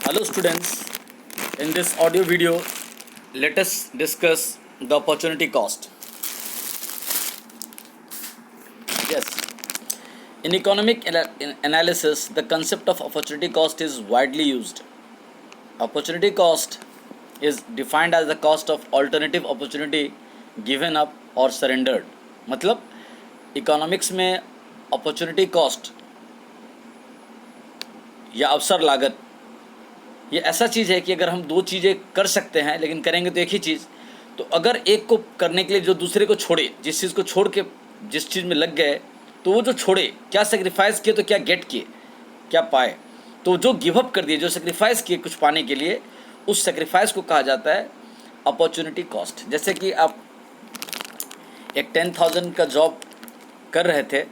Hello students, in this audio video, let us discuss the opportunity cost. Yes, in economic analysis, the concept of opportunity cost is widely used. Opportunity cost is defined as the cost of alternative opportunity given up or surrendered. मतलब economics में opportunity cost या अवसर लागत ये ऐसा चीज़ है कि अगर हम दो चीज़ें कर सकते हैं लेकिन करेंगे तो एक ही चीज़, तो अगर एक को करने के लिए जो दूसरे को छोड़े, जिस चीज़ को छोड़ के जिस चीज़ में लग गए, तो वो जो छोड़े क्या सेक्रीफाइस किए तो क्या गेट किए, क्या पाए। तो जो गिव अप कर दिए, जो सेक्रीफाइस किए कुछ पाने के लिए, उस सेक्रीफाइस को कहा जाता है अपॉर्चुनिटी कॉस्ट। जैसे कि आप एक 10,000 का जॉब कर रहे थे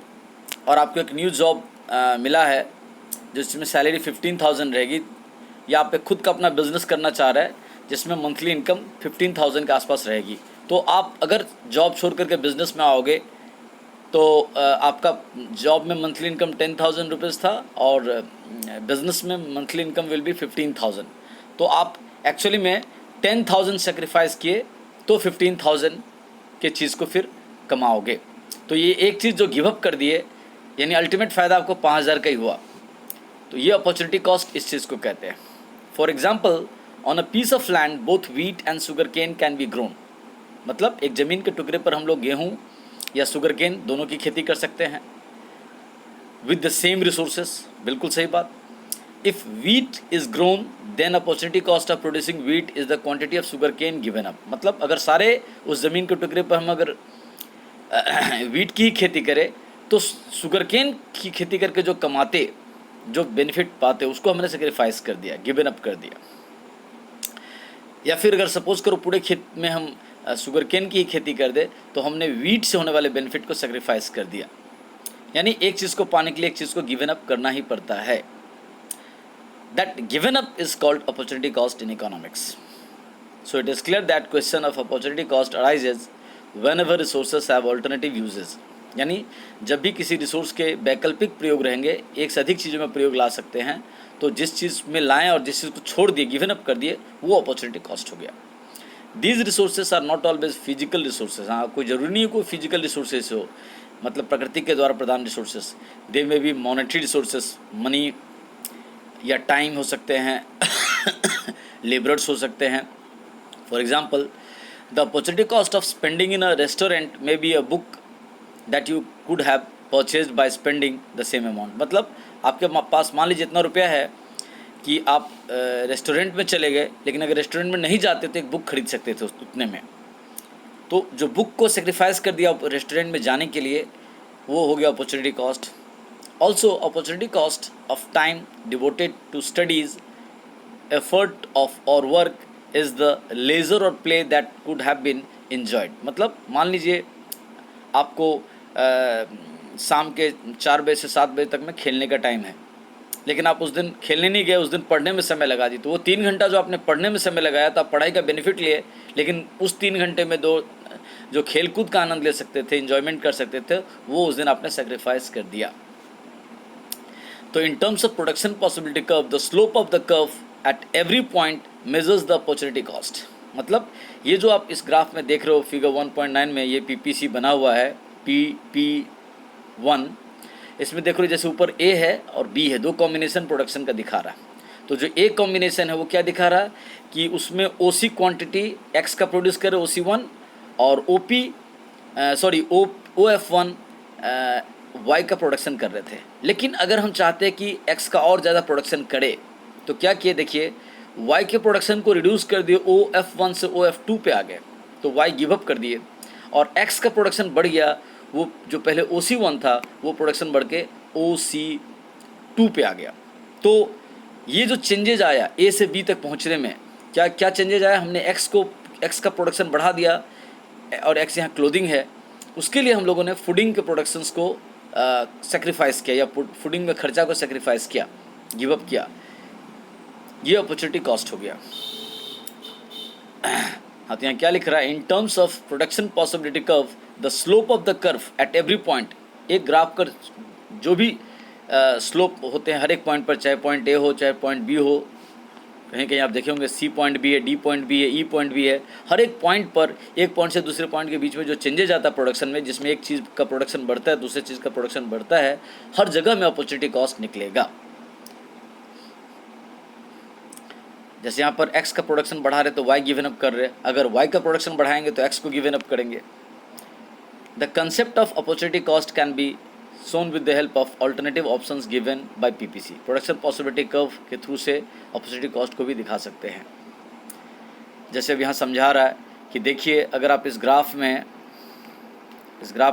और आपको एक न्यू जॉब मिला है जिसमें सैलरी 15,000 रहेगी, या आप खुद का अपना बिजनेस करना चाह रहे हैं जिसमें मंथली इनकम 15,000 के आसपास रहेगी। तो आप अगर जॉब छोड़ करके बिजनेस में आओगे तो आपका जॉब में मंथली इनकम 10,000 रुपीज़ था और बिजनेस में मंथली इनकम विल बी 15,000। तो आप एक्चुअली में 10,000 सेक्रीफाइस किए तो 15,000 के चीज़ को फिर कमाओगे। तो ये एक चीज़ जो गिव अप कर दिए, यानी अल्टीमेट फ़ायदा आपको 5,000 का ही हुआ, तो ये अपॉर्चुनिटी कॉस्ट इस चीज़ को कहते हैं। For example, on a piece of land both wheat and sugar cane can be grown. मतलब एक ज़मीन के टुकड़े पर हम लोग गेहूँ या शुगर केन दोनों की खेती कर सकते हैं विद द सेम रिसोर्सेज। बिल्कुल सही बात। If wheat is grown then opportunity cost of producing wheat is the quantity of sugar cane given up. मतलब अगर सारे उस ज़मीन के टुकड़े पर हम अगर व्हीट की ही खेती करें तो शुगर केन की खेती करके जो कमाते, जो बेनिफिट पाते, उसको हमने सेक्रीफाइस कर दिया, गिवन अप कर दिया। या फिर अगर सपोज करो पूरे खेत में हम शुगर केन की ही खेती कर दे तो हमने व्हीट से होने वाले बेनिफिट को सेक्रीफाइस कर दिया। यानी एक चीज़ को पाने के लिए एक चीज़ को गिवन अप करना ही पड़ता है। That given up is called opportunity cost in economics. So it is clear that question of opportunity cost arises whenever resources have alternative uses. यानी जब भी किसी रिसोर्स के वैकल्पिक प्रयोग रहेंगे, एक से अधिक चीज़ों में प्रयोग ला सकते हैं, तो जिस चीज़ में लाएं और जिस चीज़ को छोड़ दिए, गिवन अप कर दिए, वो अपॉर्चुनिटी कॉस्ट हो गया। These resources are not always physical resources. हाँ, कोई ज़रूरी नहीं है कोई फिजिकल रिसोर्सेज हो, मतलब प्रकृति के द्वारा प्रदान रिसोर्सेज। दे में भी मॉनेटरी रिसोर्सेज, मनी या टाइम हो सकते हैं, लेबरर्स हो सकते हैं। For example, the opportunity cost of spending in a restaurant may be a book that you could have purchase by spending the same amount. मतलब आपके पास मान लीजिए इतना रुपया है कि आप रेस्टोरेंट में चले गए, लेकिन अगर रेस्टोरेंट में नहीं जाते तो एक बुक खरीद सकते थे उतने में। तो जो बुक को सेक्रीफाइस कर दिया रेस्टोरेंट में जाने के लिए, वो हो गया opportunity cost. Also opportunity cost of time devoted to studies, effort of or work is the leisure or play that could have been enjoyed. मतलब मान लीजिए आपको शाम के 4 बजे से 7 बजे तक में खेलने का टाइम है, लेकिन आप उस दिन खेलने नहीं गए, उस दिन पढ़ने में समय लगा दी, तो वो 3 घंटा जो आपने पढ़ने में समय लगाया था, पढ़ाई का बेनिफिट लिए, लेकिन उस 3 घंटे में जो खेल कूद का आनंद ले सकते थे, इन्जॉयमेंट कर सकते थे, वो उस दिन आपने सेक्रीफाइस कर दिया। तो in terms of production possibility curve, the slope of the curve at every point measures the opportunity cost. मतलब ये जो आप इस ग्राफ में देख रहे हो फिगर 1.9 में, ये पीपीसी बना हुआ है, PP1, इसमें देख रहे हो जैसे ऊपर ए है और बी है, दो कॉम्बिनेशन प्रोडक्शन का दिखा रहा है। तो जो ए कॉम्बिनेशन है वो क्या दिखा रहा है कि उसमें ओसी क्वांटिटी एक्स का प्रोड्यूस करे, OC1, और OF1 वाई का प्रोडक्शन कर रहे थे। लेकिन अगर हम चाहते हैं कि एक्स का और ज़्यादा प्रोडक्शन करे तो क्या किए, देखिए वाई के प्रोडक्शन को रिड्यूस कर दिए, OF1 से OF2 पे आ गए, तो वाई गिव अप कर दिए, और एक्स का प्रोडक्शन बढ़ गया, वो जो पहले OC1 था वो प्रोडक्शन बढ़ के OC2 पे आ गया। तो ये जो चेंजेज आया ए से बी तक पहुंचने में, क्या क्या चेंजेज आया, हमने एक्स का प्रोडक्शन बढ़ा दिया, और एक्स यहाँ क्लोथिंग है, उसके लिए हम लोगों ने फूडिंग के प्रोडक्शंस को सेक्रीफाइस किया, या फूडिंग में खर्चा को सेक्रीफाइस किया, गिव अप किया। ये अपॉर्चुनिटी कॉस्ट हो गया। हाँ, तो यहाँ क्या लिख रहा है, in terms of production possibility curve the slope of the curve at every point. एक ग्राफ का जो भी स्लोप होते हैं हर एक पॉइंट पर, चाहे पॉइंट ए हो चाहे पॉइंट बी हो, कहीं कहीं आप देखे होंगे सी पॉइंट भी है, डी पॉइंट भी है, ई पॉइंट भी है। हर एक पॉइंट पर एक पॉइंट से दूसरे पॉइंट के बीच में जो चेंजेज आता है प्रोडक्शन में, जिसमें एक चीज़ का प्रोडक्शन बढ़ता है, दूसरी चीज़ का प्रोडक्शन बढ़ता है, हर जगह में अपॉर्चुनिटी कॉस्ट निकलेगा। जैसे यहाँ पर x का प्रोडक्शन बढ़ा रहे तो y गिवन अप कर रहे, अगर y का प्रोडक्शन बढ़ाएंगे तो x को गिवन अप करेंगे। The concept of opportunity cost can be shown with the help of alternative options given by PPC। Production possibility curve के थ्रू से अपॉर्चुनिटी कॉस्ट को भी दिखा सकते हैं। जैसे अब यहाँ समझा रहा है कि देखिए, अगर आप इस ग्राफ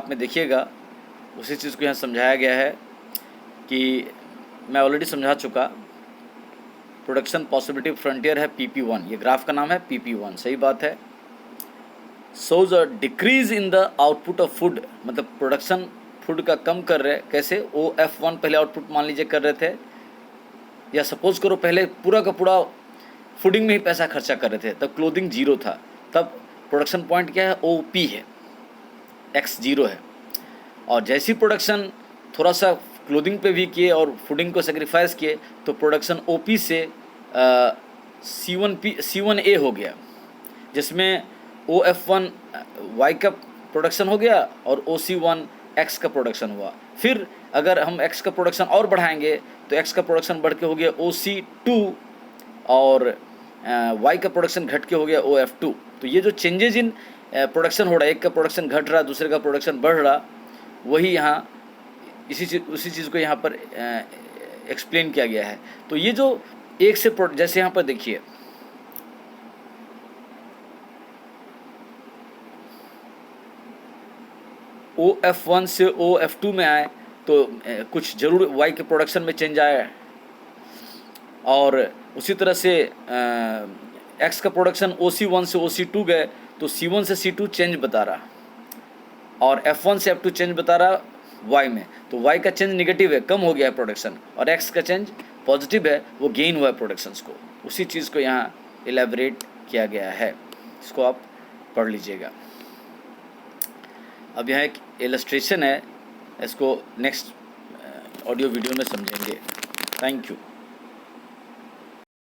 में देखिएगा, उसी चीज़ को यहाँ समझाया गया है कि मैं ऑलरेडी समझा चुका। प्रोडक्शन पॉसिबिलिटी फ्रंटियर है PP1, ये ग्राफ का नाम है PP1, सही बात है। shows a decrease in the output of food, मतलब प्रोडक्शन फूड का कम कर रहे, कैसे? OF1 पहले आउटपुट मान लीजिए कर रहे थे, या सपोज करो पहले पूरा का पूरा फूडिंग में ही पैसा खर्चा कर रहे थे, तब क्लोथिंग 0 था, तब प्रोडक्शन पॉइंट क्या है? OP है, X 0 है। और जैसी प्रोडक्शन थोड़ा सा क्लोथिंग पे भी किए और फूडिंग को सेक्रीफाइस किए, तो प्रोडक्शन OP से C1A हो गया, जिसमें OF1 Y का प्रोडक्शन हो गया और OC1 X का प्रोडक्शन हुआ। फिर अगर हम X का प्रोडक्शन और बढ़ाएंगे तो X का प्रोडक्शन बढ़ के हो गया OC2 और Y का प्रोडक्शन घट के हो गया OF2। तो ये जो चेंजेज इन प्रोडक्शन हो रहा है, एक का प्रोडक्शन घट रहा, दूसरे का प्रोडक्शन बढ़ रहा, वही यहाँ उसी चीज़ को यहाँ पर एक्सप्लेन किया गया है। तो ये जो एक से जैसे यहाँ पर देखिए, OF1 से OF2 में आए तो कुछ जरूर Y के प्रोडक्शन में चेंज आया, और उसी तरह से X का प्रोडक्शन OC1 से OC2 गए तो C1 से C2 चेंज बता रहा, और F1 से F2 चेंज बता रहा Y में। तो Y का चेंज निगेटिव है, कम हो गया है प्रोडक्शन, और X का चेंज पॉजिटिव है, वो गेन हुआ है प्रोडक्शंस को। उसी चीज़ को यहाँ एलेबरेट किया गया है, इसको आप पढ़ लीजिएगा। अब यहाँ एक इलस्ट्रेशन है, इसको नेक्स्ट ऑडियो वीडियो में समझेंगे। Thank you.